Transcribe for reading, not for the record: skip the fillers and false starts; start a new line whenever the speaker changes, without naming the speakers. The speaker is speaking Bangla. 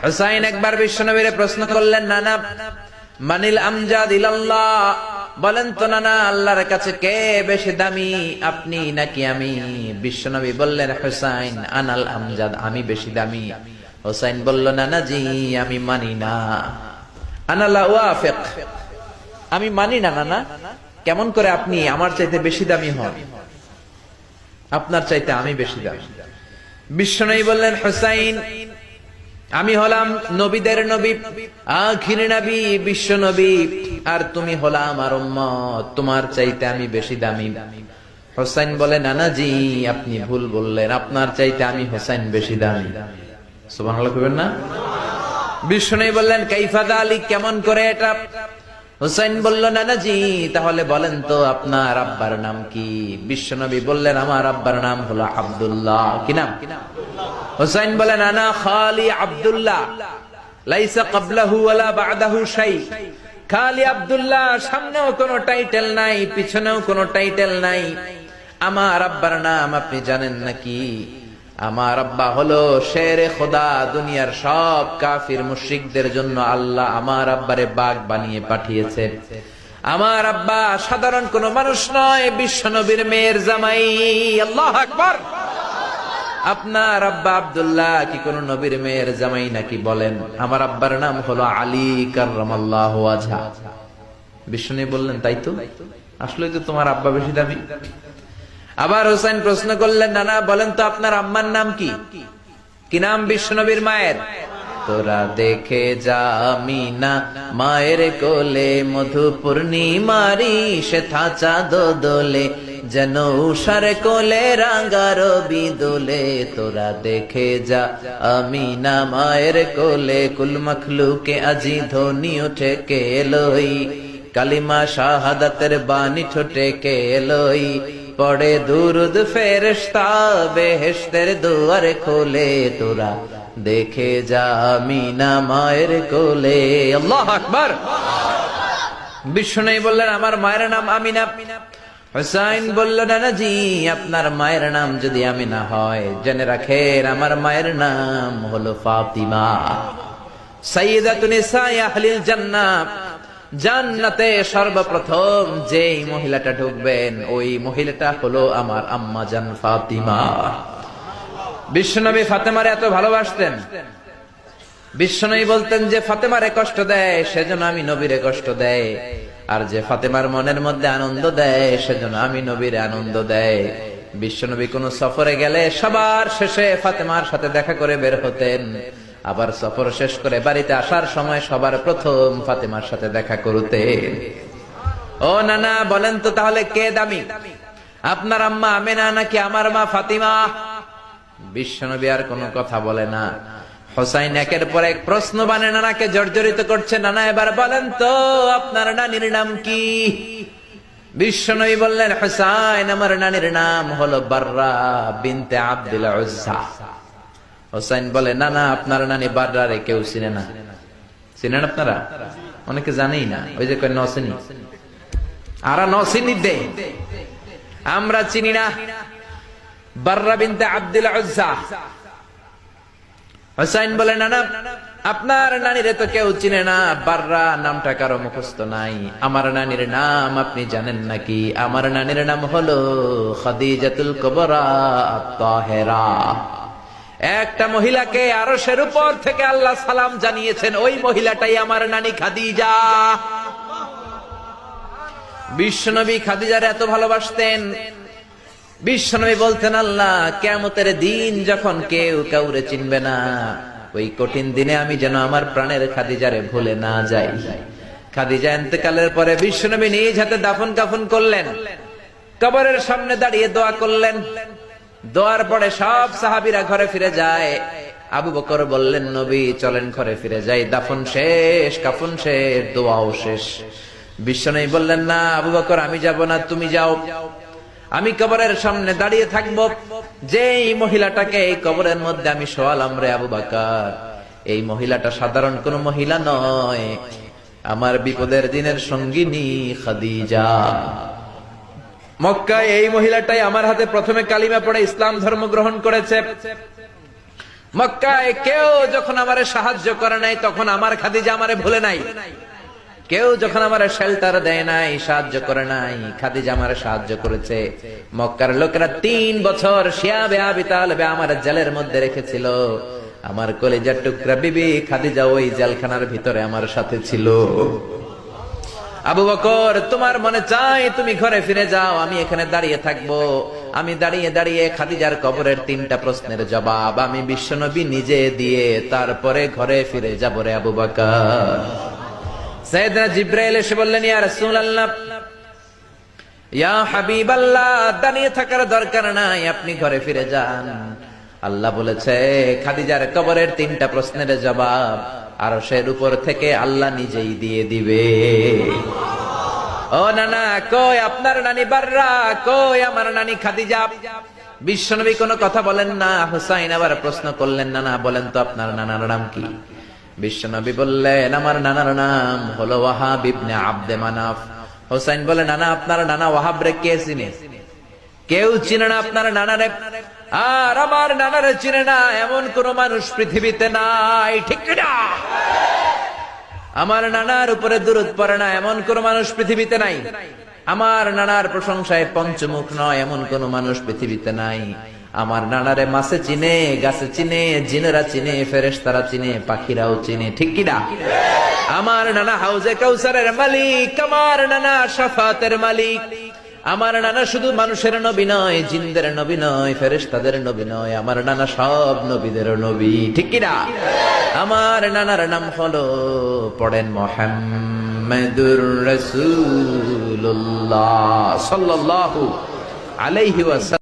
হুসাইন একবার বিশ্বনবীর প্রশ্ন করলেন, নানা মানিল আমজাদ ইলাল্লাহ, বলেন তো নানা আল্লাহর কাছে কে বেশি দামি, আপনি নাকি আমি? বিশ্বনবী বললেন, হুসাইন আনাল আমজাদ, আমি বেশি দামি। হুসাইন বলল, নানা জি আমি মানি না, আনা লা ওয়াফিক, আমি মানি না নানা। কেমন করে আপনি আমার চাইতে বেশি দামি হন? আপনার চাইতে আমি বেশি দামি। বিশ্বনবী বললেন, হুসাইন আমি হলাম নবীদের নবী, আখির নবী বিশ্ব নবী, আর তুমি হলা আমার উম্মত, তোমার চাইতে আমি বেশি দামি। হুসাইন বলে, নানা জি আপনি ভুল বললেন, আপনার চাইতে আমি হুসাইন বেশি দামি। সুবহানাল্লাহ কইবেন না? বিশ্বনবী বললেন, কাইফা যালিক, কেমন করে এটা? হুসাইন বলল, নানা জি তাহলে বলেন তো আপনার আব্বার নাম কি? বিশ্বনবী বললেন, আমার আব্বার নাম হলো আব্দুল্লাহ। কি নাম? হুসাইন বলেন, আনা খালি আব্দুল্লাহ, লাইসা ক্বাবলাহু ওয়ালা বা'দাহু শাই। খালি আব্দুল্লাহ, সামনেও কোনো টাইটেল নাই, পিছনেও কোনো টাইটেল নাই। আমার আব্বার নাম আপনি জানেন নাকি? আমার আব্বা হলো শেরে খোদা, দুনিয়ার সব কাফির মুশরিকদের জন্য আল্লাহ আমার আব্বারে বাগ বানিয়ে পাঠিয়েছে। আমার আব্বা সাধারণ কোন মানুষ নয়, বিশ্বনবীর মেয়ের জামাই। আল্লাহু আকবার। আপনার আব্বা আব্দুল্লাহ কি কোন নবীর মেয়ের জামাই নাকি? বলেন, আমার আব্বার নাম হলো আলী কাররামাল্লাহু ওয়াজহা। বিশ্বনবী বললেন, তাই তো, আসলে তো তোমার আব্বা বেশি দামি। আবার হুসাইন প্রশ্ন করলেন, নানা বলেন তো আপনার আম্মার নাম কি? কি নাম বিশ্বনবীর মায়ের? তোরা দেখে যা আমিনা মায়ের কোলে, মধু পূর্ণিমারি সেথা চাঁদ দোলে, যেন উষার কোলে রাঙা রবি দোলে। তোরা দেখে যা আমিনা মায়ের কোলে, কুল মখলুকে আজি ধ্বনি ওঠে কে এলোই, কালিমা শাহাদাতের বাণী ঠোঁটে কে এলোই, পড়ে দুরুদ ফেরেশতা বেহেশতের দুয়ার খোলে। তোরা দেখে যা আমিনা মায়ের কোলে। আল্লাহু আকবার। বিশ্বনবী বললেন, আমার মায়ের নাম আমিনা। হুসাইন বলল, নানা জি আপনার মায়ের নাম যদি আমিনা হয়, জেনে রাখেন আমার মায়ের নাম হলো ফাতিমা, সাইয়্যিদাতুন নিসাই আহলিল জান্নাহ। জান্নাতে সর্বপ্রথম যেই মহিলাটা ঢুকবেন, ওই মহিলাটা হলো আমার আম্মা জান ফাতিমা। বিশ্বনবী ফাতেমারে এত ভালোবাসতেন, বিশ্বনবী বলতেন যে ফাতেমারে কষ্ট দেয় সেজন্য আমি নবীরে কষ্ট দেয়, আর যে ফাতেমার মনের মধ্যে আনন্দ দেয় সেজন্য আমি নবীরে আনন্দ দেয়। বিশ্বনবী কোন সফরে গেলে সবার শেষে ফাতেমার সাথে দেখা করে বের হতেন, আবার সফর শেষ করে বাড়িতে আসার সময় সবার প্রথম ফাতেমার সাথে দেখা করতেন। ও নানা বলেন তো তাহলে কে দামি, আপনার আম্মা আমেনা নাকি আমার মা ফাতিমা? বিশ্বনবী আর কোনো কথা বলে না। হুসাইন একের পর এক প্রশ্ন বানে নানাকে জর্জরিত করছে, নানা এবার বলেন তো আপনার নানির নাম কি? বিশ্বনবী বললেন, হুসাইন আমার নানির নাম হলো বাররা বিনতে আব্দুল উজ্জা। হুসাইন বলে, নানা আপনার নানি বাররারে কেউ চিনে না। চিনেন আপনারা? অনেকে জানেই না, ওই যে কয় নসিনি, আরা নসিনি দে, আমরা চিনি না বাররা বিনতে আব্দুল উজ্জা। হুসাইন বলে, নানা আপনার নানিরে তো কেউ চিনে না, বাররা নামটা কারো মুখস্থ নাই। আমার নানির নাম আপনি জানেন নাকি? আমার নানির নাম হলো খাদিজাতুল কুবরা আত-তাহেরা। একটা মহিলাকে আরশের উপর থেকে আল্লাহ সালাম জানিয়েছেন, ওই মহিলাটাই আমার নানি খাদিজা। বিশ্বনবী খাদিজার এত ভালোবাসতেন, বিশ্বনবী বলতেন, আল্লাহ কিয়ামতের দিন যখন কেউ কাউরে চিনবে না, ওই কঠিন দিনে আমি যেন আমার প্রাণের খাদিজারে ভুলে না যাই। খাদিজা ইন্তেকালের পরে বিশ্বনবী নিজ হাতে দাফন কাফন করলেন, কবরের সামনে দাঁড়িয়ে দোয়া করলেন। দোয়ার পরে সব সাহাবীরা ঘরে ফিরে যায়। আবু বকর বললেন, নবী চলেন ঘরে ফিরে যাই, দাফন শেষ, কাফন শেষ, দোয়াও শেষ। বিশ্বনবী বললেন, না আবু বকর আমি যাব না, তুমি যাও, আমি কবরের সামনে দাঁড়িয়ে থাকবো। যেই মহিলাটাকে এই কবরের মধ্যে আমি শোয়ালাম রে আবু বকর, এই মহিলাটা সাধারণ কোন মহিলা নয়, আমার বিপদের দিনের সঙ্গিনী খাদিজা। মক্কায় এই মহিলাটাই আমার হাতে প্রথমে কালিমা পড়ে ইসলাম ধর্ম গ্রহণ করেছে। মক্কায় কেউ যখন আমারে সাহায্য করে নাই তখন আমার খাদিজা আমারে ভুলে নাই। কেউ যখন আমারে শেল্টার দেয় নাই, সাহায্য করে নাই, খাদিজা আমারে সাহায্য করেছে। মক্কার লোকেরা 3 বছর শিয়াবে আবি তালেবে আমার জেলের মধ্যে রেখেছিল। আমার কলিজার টুকরা বিবি খাদিজা ওই জেলখানার ভিতরে আমার সাথে ছিল। আবু বকর, তোমার মনে চাই তুমি ঘরে ফিরে যাও, আমি এখানে দাঁড়িয়ে থাকবো। আমি দাঁড়িয়ে দাঁড়িয়ে খাদিজার কবরের 3টা প্রশ্নের জবাব আমি বিশ্বনবী নিজে দিয়ে তারপরে ঘরে ফিরে যাব রে আবু বকর। সাইয়েদনা জিবরাইল এসে বললেন, ইয়া রাসূলুল্লাহ, ইয়া হাবিবাল্লাহ, দাঁড়িয়ে থাকার দরকার নাই, আপনি ঘরে ফিরে যান। আল্লাহ বলেছে খাদিজার কবরের 3টা প্রশ্নের জবাব আরশের উপর থেকে আল্লাহ নিজেই দিয়ে দিবে। ও নানা, কই আপনার নানি বাররা, কই আমার নানি খাদিজা? বিশ্বনবী কোনো কথা বলেন না। হুসাইন আবার প্রশ্ন করলেন, নানা বলেন তো আপনার নানার নাম কি? বিশ্বনবী বললেন, আমার নানার নাম হলো ওয়াহাব ইবনে আব্দে মানাফ। হুসাইন বলে, নানা আপনার নানা ওয়াহাব রে কে চিনে? কেউ চিনে না আপনার নানারে। আর আমার নানারে চিনে না এমন কোন মানুষ পৃথিবীতে নাই, ঠিক না? আমার নানার উপরে দুরূদ পড়ে না এমন কোন মানুষ পৃথিবীতে নাই। আমার নানার প্রশংসায় পঞ্চমুখ নয় এমন কোন মানুষ পৃথিবীতে নাই। আমার নানারে মাছে চিনে, গাছে চিনে, জিনেরা চিনে, ফেরেশতারা চিনে, পাখিরাও চিনে, ঠিক কিনা? আমার নানা হাউজে কাউসারের মালিক, আমার নানা শাফাতের মালিক। আমার নানা শুধু মানুষের নবী নয়, জিনদের নবী নয়, ফেরেশতাদের নবী নয়, আমার নানা সব নবীদের নবী, ঠিক কিনা? আমার নানার নাম হলো, পড়েন, মুহাম্মাদুর রাসূলুল্লাহ সাল্লাল্লাহু আলাইহি ওয়াসাল্লাম।